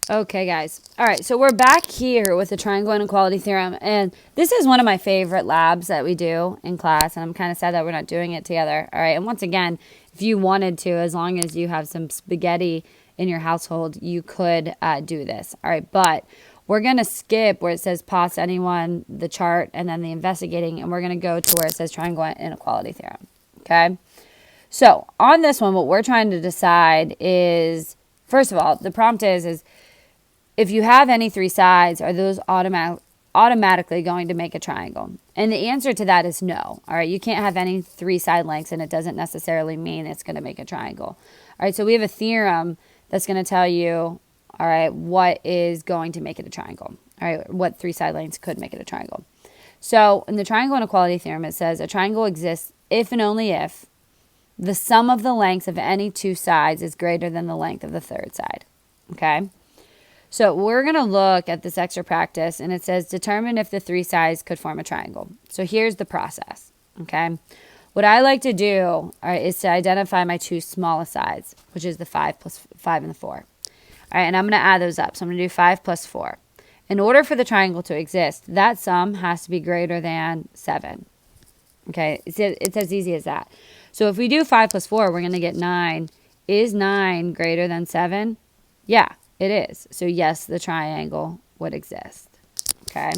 Okay, guys. All right, so we're back here with the triangle inequality theorem, and this is one of my favorite labs that we do in class, and I'm kind of sad that we're not doing it together. All right, and once again, if you wanted to, as long as you have some spaghetti in your household, you could do this. All right, but we're going to skip where it says pause anyone, the chart, and then the investigating, and we're going to go to where it says triangle inequality theorem. Okay, so on this one, what we're trying to decide is, first of all, the prompt is if you have any three sides, are those automatically going to make a triangle? And the answer to that is no. All right, you can't have any three side lengths, and it doesn't necessarily mean it's going to make a triangle. All right, so we have a theorem that's going to tell you, all right, what is going to make it a triangle. All right, what three side lengths could make it a triangle. So in the triangle inequality theorem, it says a triangle exists if and only if the sum of the lengths of any two sides is greater than the length of the third side. Okay. So we're going to look at this extra practice, and it says determine if the three sides could form a triangle. So here's the process, okay? What I like to do is to identify my two smallest sides, which is the 5 plus 5 and the 4. All right, and I'm going to add those up. So I'm going to do 5 plus 4. In order for the triangle to exist, that sum has to be greater than 7. Okay, it's as easy as that. So if we do 5 plus 4, we're going to get 9. Is 9 greater than 7? Yeah. It is. So yes, the triangle would exist. Okay.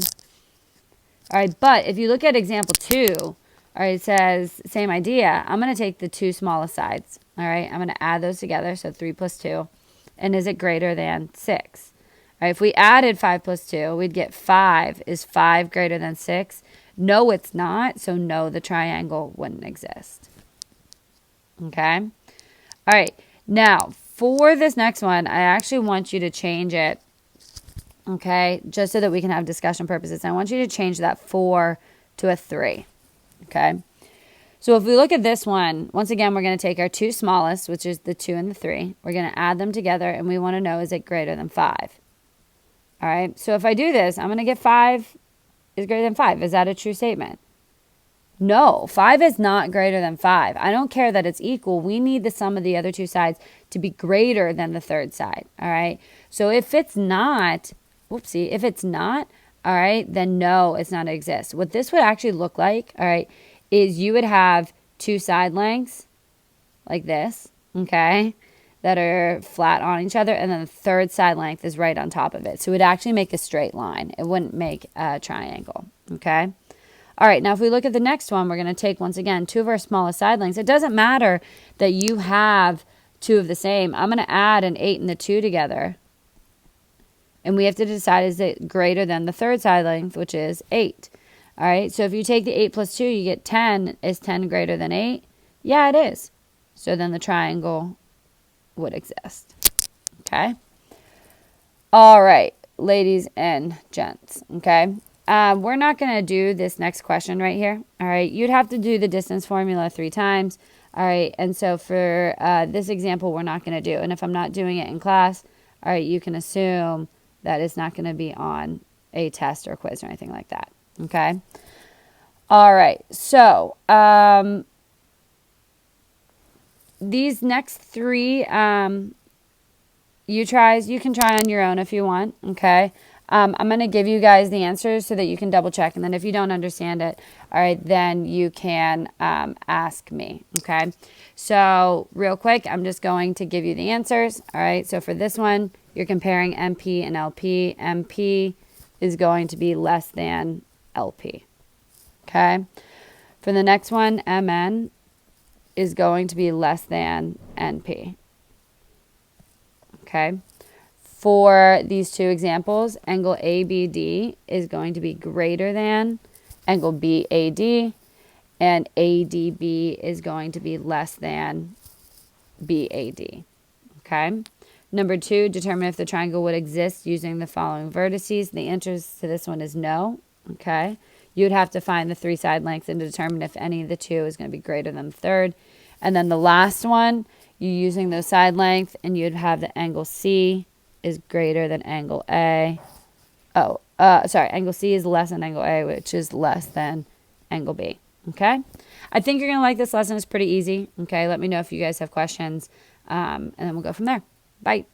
All right. But if you look at example 2, all right, it says same idea. I'm going to take the two smallest sides. All right. I'm going to add those together. So 3 plus 2. And is it greater than 6? All right. If we added 5 plus 2, we'd get 5. Is 5 greater than 6? No, it's not. So no, the triangle wouldn't exist. Okay. All right. Now, for this next one, I actually want you to change it, okay, just so that we can have discussion purposes. I want you to change that 4 to a 3, okay? So if we look at this one, once again, we're going to take our two smallest, which is the 2 and the 3. We're going to add them together, and we want to know, is it greater than 5? All right, so if I do this, I'm going to get 5 is greater than 5. Is that a true statement? No, 5 is not greater than 5. I don't care that it's equal. We need the sum of the other two sides to be greater than the third side, all right? So if it's not, whoopsie, if it's not, all right, then no, it's not exist. What this would actually look like, all right, is you would have two side lengths like this, okay, that are flat on each other, and then the third side length is right on top of it. So it would actually make a straight line. It wouldn't make a triangle, okay? All right, now if we look at the next one, we're going to take, once again, two of our smallest side lengths. It doesn't matter that you have two of the same. I'm going to add an 8 and the 2 together. And we have to decide, is it greater than the third side length, which is 8. All right, so if you take the 8 plus 2, you get 10. Is 10 greater than 8? Yeah, it is. So then the triangle would exist. Okay? All right, ladies and gents, okay? We're not going to do this next question right here. All right. You'd have to do the distance formula 3 times. All right. And so for this example, we're not going to do. And if I'm not doing it in class, all right, you can assume that it's not going to be on a test or quiz or anything like that. Okay. All right. So these next 3 you can try on your own if you want. Okay. I'm going to give you guys the answers so that you can double check. And then if you don't understand it, all right, then you can ask me, okay? So real quick, I'm just going to give you the answers, all right? So for this one, you're comparing MP and LP. MP is going to be less than LP, okay? For the next one, MN is going to be less than NP, okay? For these two examples, angle ABD is going to be greater than angle BAD, and ADB is going to be less than BAD. Okay? Number 2, determine if the triangle would exist using the following vertices. The answer to this one is no. Okay? You'd have to find the 3 side lengths and determine if any of the 2 is going to be greater than the third. And then the last one, you're using those side lengths, and you'd have the angle C is greater than angle A. Angle C is less than angle A, which is less than angle B. Okay? I think you're going to like this lesson. It's pretty easy. Okay? Let me know if you guys have questions, and then we'll go from there. Bye.